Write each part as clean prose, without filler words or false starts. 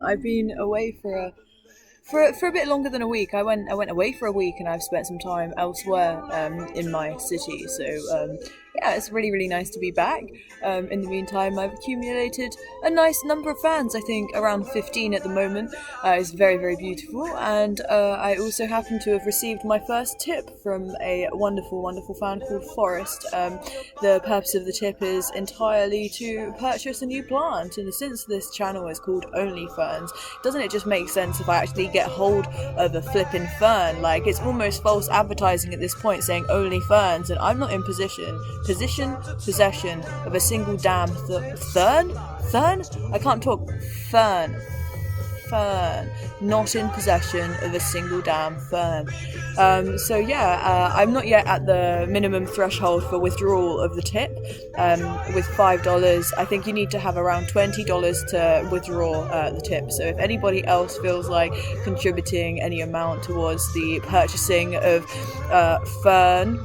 I've been away for a bit longer than a week. I went away for a week, and I've spent some time elsewhere in my city. So yeah, it's really nice to be back. In the meantime, I've accumulated a nice number of fans. I think around 15 at the moment. It's very beautiful, and I also happen to have received my first tip from a wonderful fan called Forrest. The purpose of the tip is entirely to purchase a new plant, and since this channel is called OnlyFerns, doesn't it just make sense if I actually get hold of a flippin' fern? Like, it's almost false advertising at this point saying OnlyFerns, and I'm not in possession of a single damn thorn? I can't talk. Fern, not in possession of a single damn fern. So yeah, I'm not yet at the minimum threshold for withdrawal of the tip. With $5, I think you need to have around $20 to withdraw the tip. So if anybody else feels like contributing any amount towards the purchasing of a fern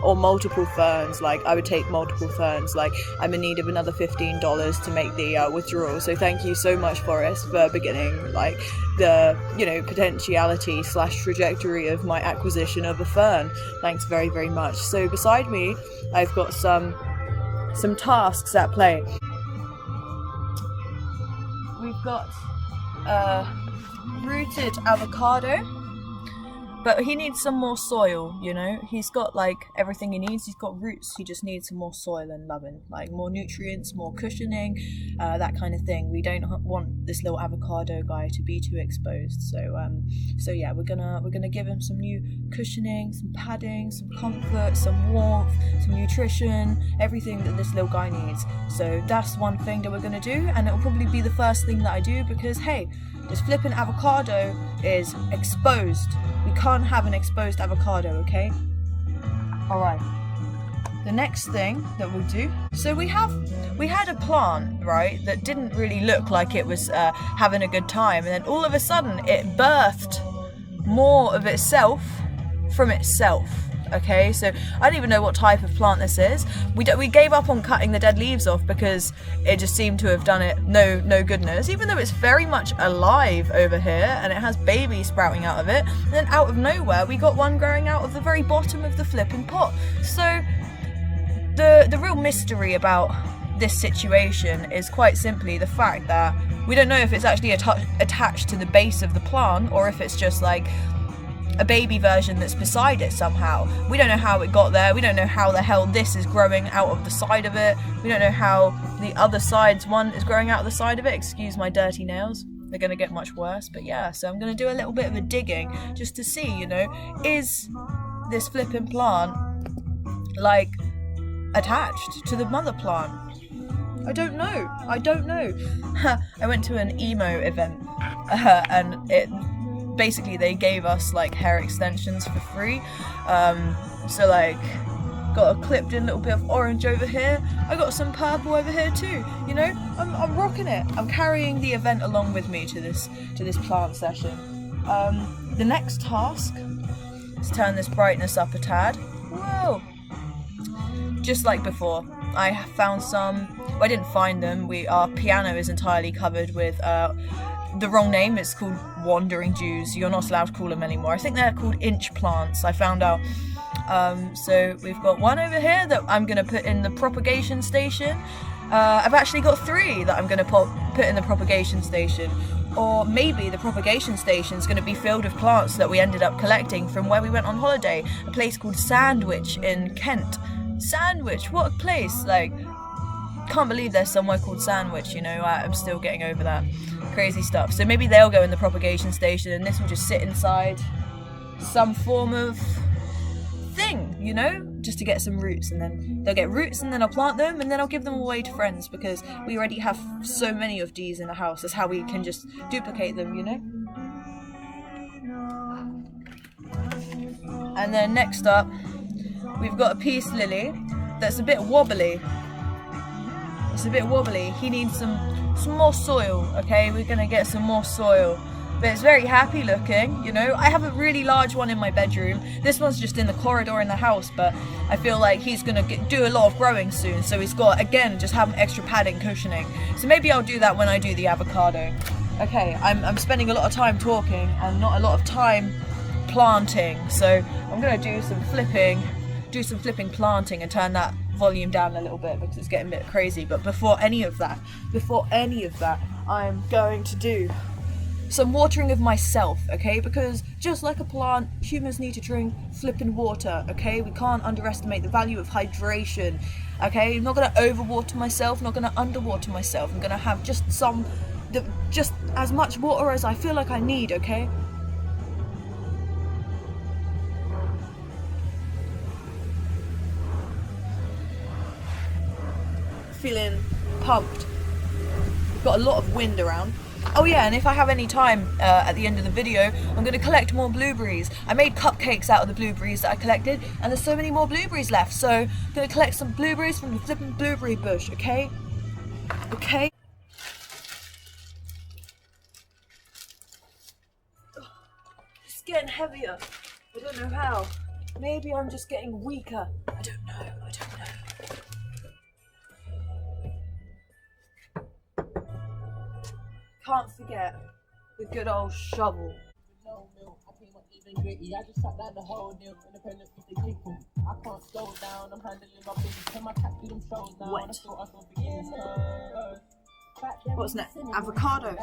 or multiple ferns, like I would take multiple ferns, like I'm in need of another $15 to make the withdrawal. So thank you so much, Forrest, for beginning like the potentiality / trajectory of my acquisition of a fern. Thanks very much. So beside me, I've got some tasks at play. We've got rooted avocado, but he needs some more soil, you know? He's got, like, everything he needs. He's got roots. He just needs some more soil and loving. Like, more nutrients, more cushioning, that kind of thing. We don't want this little avocado guy to be too exposed. So yeah, we're gonna give him some new cushioning, some padding, some comfort, some warmth, some nutrition, everything that this little guy needs. So that's one thing that we're gonna do, and it'll probably be the first thing that I do because, hey, this flippin' avocado is exposed. We can't have an exposed avocado, okay? Alright. The next thing that we'll do... So we had a plant, right, that didn't really look like it was having a good time. And then all of a sudden, it birthed more of itself from itself. Okay, so I don't even know what type of plant this is. We gave up on cutting the dead leaves off because it just seemed to have done it no goodness, even though it's very much alive over here and it has babies sprouting out of it. And then out of nowhere we got one growing out of the very bottom of the flipping pot. So the real mystery about this situation is quite simply the fact that we don't know if it's actually attached to the base of the plant or if it's just like a baby version that's beside it somehow. We don't know how it got there. We don't know how the hell this is growing out of the side of it. We don't know how the other side's one is growing out of the side of it. Excuse my dirty nails. They're going to get much worse. But yeah, so I'm going to do a little bit of a digging just to see, you know, is this flipping plant, like, attached to the mother plant? I don't know. I went to an emo event and it... Basically, they gave us like hair extensions for free. So like, got a clipped in little bit of orange over here. I got some purple over here too. You know, I'm rocking it. I'm carrying the event along with me to this plant session. The next task is turn this brightness up a tad. Whoa! Just like before, I found some. Well, I didn't find them. Our piano is entirely covered with the wrong name. It's called Wandering Jews. You're not allowed to call them anymore. I think they're called inchplants, I found out. So we've got one over here that I'm going to put in the propagation station. I've actually got 3 that I'm going to put in the propagation station. Or maybe the propagation station is going to be filled with plants that we ended up collecting from where we went on holiday. A place called Sandwich in Kent. Sandwich, what a place. Like, can't believe there's somewhere called Sandwich, you know. I'm still getting over that. Crazy stuff. So maybe they'll go in the propagation station and this will just sit inside some form of thing, you know, just to get some roots, and then they'll get roots and then I'll plant them and then I'll give them away to friends because we already have so many of these in the house. That's how we can just duplicate them, you know. And then next up we've got a peace lily that's a bit wobbly. It's a bit wobbly. He needs some more soil, okay? We're gonna get some more soil. But it's very happy looking, you know? I have a really large one in my bedroom. This one's just in the corridor in the house, but I feel like he's gonna do a lot of growing soon. So he's got, again, just have extra padding, cushioning. So maybe I'll do that when I do the avocado. Okay, I'm spending a lot of time talking and not a lot of time planting, so I'm gonna do some flipping planting and turn that volume down a little bit because it's getting a bit crazy. But before any of that, I'm going to do some watering of myself, okay? Because just like a plant, humans need to drink flipping water, okay? We can't underestimate the value of hydration, okay? I'm not gonna overwater myself, not gonna underwater myself. I'm gonna have just as much water as I feel like I need, okay? Feeling pumped. We've got a lot of wind around. Oh yeah, and if I have any time at the end of the video, I'm going to collect more blueberries. I made cupcakes out of the blueberries that I collected, and there's so many more blueberries left, so I'm going to collect some blueberries from the flipping blueberry bush, okay? Okay? It's getting heavier. I don't know how. Maybe I'm just getting weaker. I don't know. Can't forget the good old shovel. I just sat down the whole deal, independent with the people. I can't slow down, I'm handling my business. Turn my cat through them shows now. Wet. What's next? Avocado.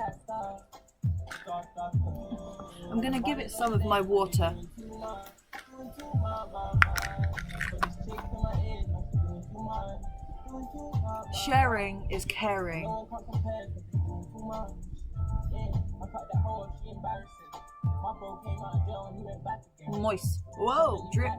I'm gonna give it some of my water. Sharing is caring. Moist. Whoa, drip.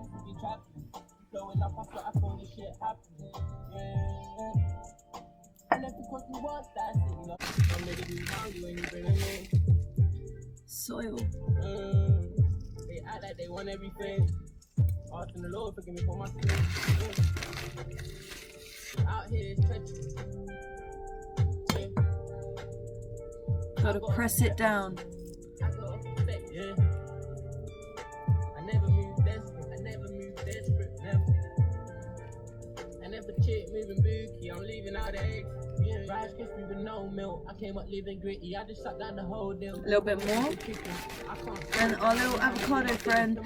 Soil. They act like they want everything. Asking the Lord forgive me for my sins. Out here is treacherous. Gotta press it down. I never move desperate, never. I never cheat, moving bookie, I'm leaving out the eggs. Rice crispy with no milk, I came up living gritty, I just shut down the whole deal. A little bit more. And our little avocado friend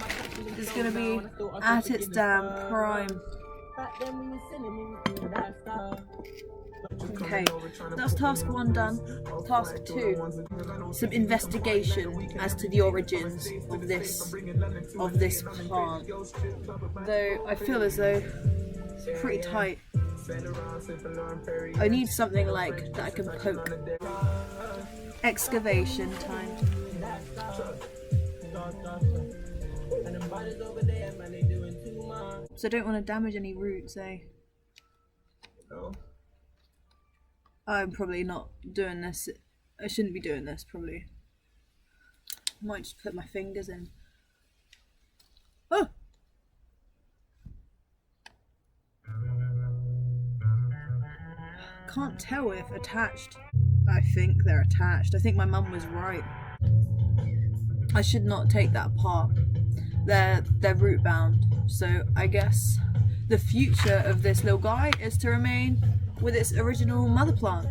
is gonna be at its damn prime. Okay, that's task 1 done. Task 2, some investigation as to the origins of this plant. Though I feel as though it's pretty tight. I need something like that I can poke. Excavation time. So I don't want to damage any roots, eh? I'm probably not doing this. I shouldn't be doing this, probably. I might just put my fingers in. Oh! Can't tell if attached. I think they're attached. I think my mum was right. I should not take that apart. They're root bound. So I guess the future of this little guy is to remain with its original mother plant.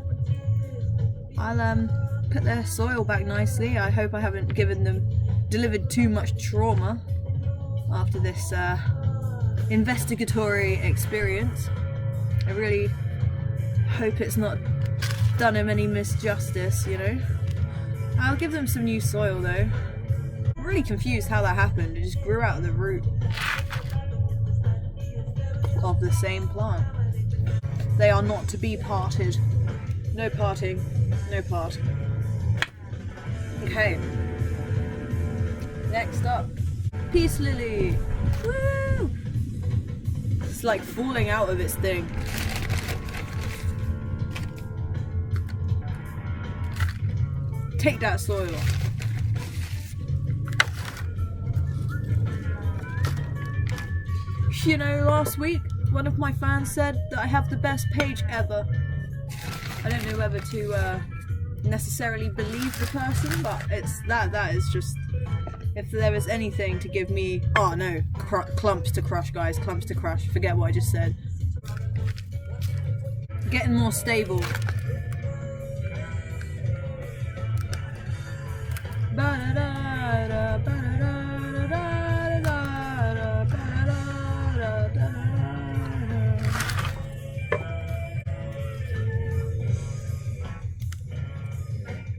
I'll put their soil back nicely. I hope I haven't delivered too much trauma after this investigatory experience. I really hope it's not done him any misjustice, you know. I'll give them some new soil though. I'm really confused how that happened. It just grew out of the root of the same plant. They are not to be parted. No parting, no part. Okay. Next up, peace lily. Woo! It's like falling out of its thing. Take that soil. You know, last week one of my fans said that I have the best page ever. I don't know whether to necessarily believe the person, but it's that is just, if there is anything to give me, oh no, clumps to crush, guys, clumps to crush. Forget what I just said. Getting more stable.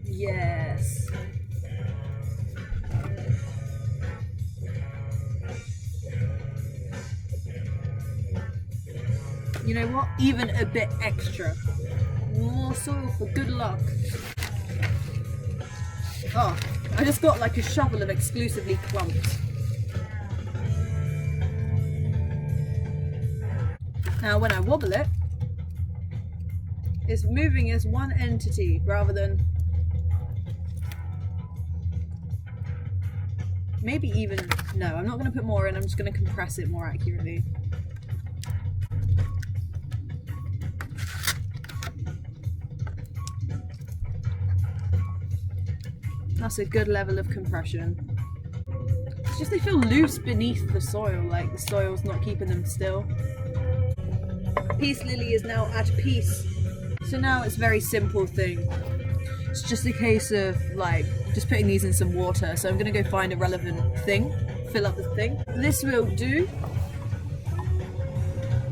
Yes. You know what? Even a bit extra. More soil for good luck. Oh, I just got like a shovel of exclusively clumps. Now when I wobble it, it's moving as one entity rather than maybe even, no, I'm not going to put more in, I'm just going to compress it more accurately. That's a good level of compression. It's just they feel loose beneath the soil, like the soil's not keeping them still. Peace Lily is now at peace. So now it's a very simple thing. It's just a case of like just putting these in some water. So I'm gonna go find a relevant thing, fill up the thing. This will do.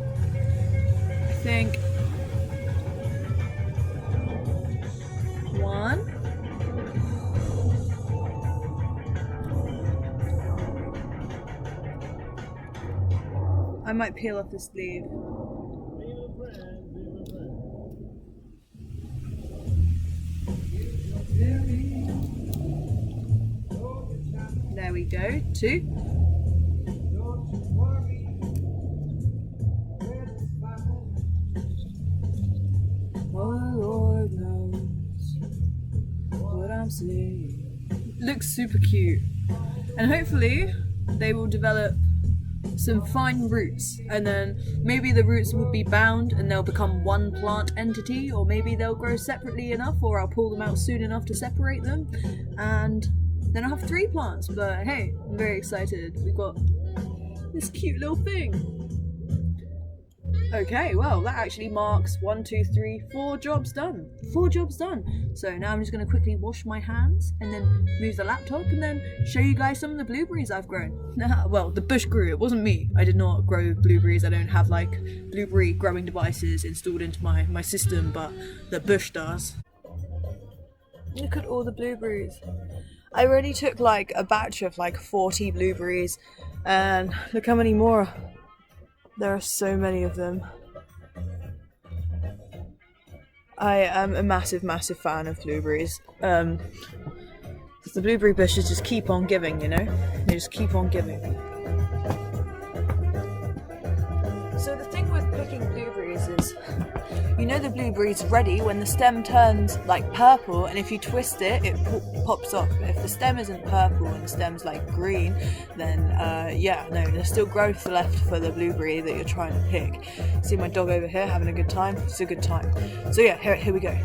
I think one. I might peel off the sleeve. There we go, 2. Oh, Lord knows what I'm saying. Looks super cute. And hopefully they will develop some fine roots, and then maybe the roots will be bound and they'll become one plant entity, or maybe they'll grow separately enough, or I'll pull them out soon enough to separate them, and then I'll have 3 plants. But hey, I'm very excited. We've got this cute little thing. Okay, well that actually marks 1, 2, 3, 4 jobs done. 4 jobs done. So now I'm just going to quickly wash my hands and then move the laptop and then show you guys some of the blueberries I've grown. Well, the bush grew, it wasn't me. I did not grow blueberries. I don't have like blueberry growing devices installed into my system, but the bush does. Look at all the blueberries. I already took like a batch of like 40 blueberries, and look how many more. There are so many of them. I am a massive fan of blueberries. The blueberry bushes just keep on giving, you know? They just keep on giving. So the thing with picking blueberries is, you know the blueberry's ready when the stem turns like purple, and if you twist it, it pops off. If the stem isn't purple and the stem's like green, then yeah, no, there's still growth left for the blueberry that you're trying to pick. See my dog over here having a good time? It's a good time. So yeah, here we go.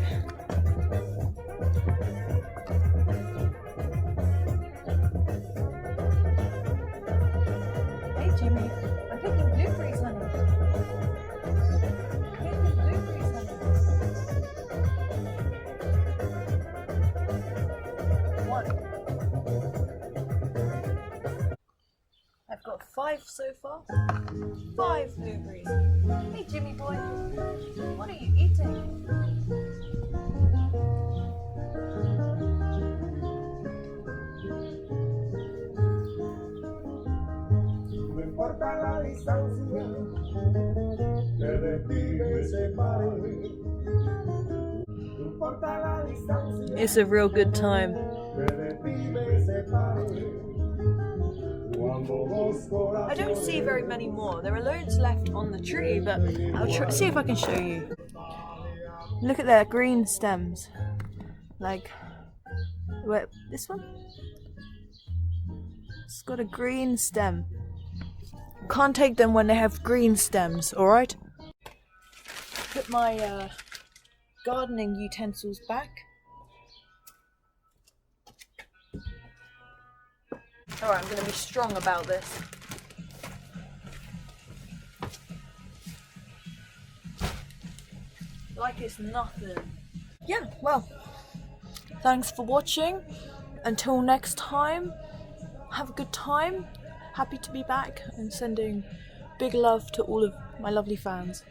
Hey Jimmy, I'm picking blueberries, honey. I've got 5 so far. 5 blueberries. Hey Jimmy boy, what are you eating? It's a real good time. I don't see very many more. There are loads left on the tree, but I'll see if I can show you. Look at their green stems. Like, wait, this one? It's got a green stem. Can't take them when they have green stems, alright? Put my gardening utensils back. Alright, I'm going to be strong about this. Like it's nothing. Yeah, well, thanks for watching. until next time, have a good time. Happy to be back and sending big love to all of my lovely fans.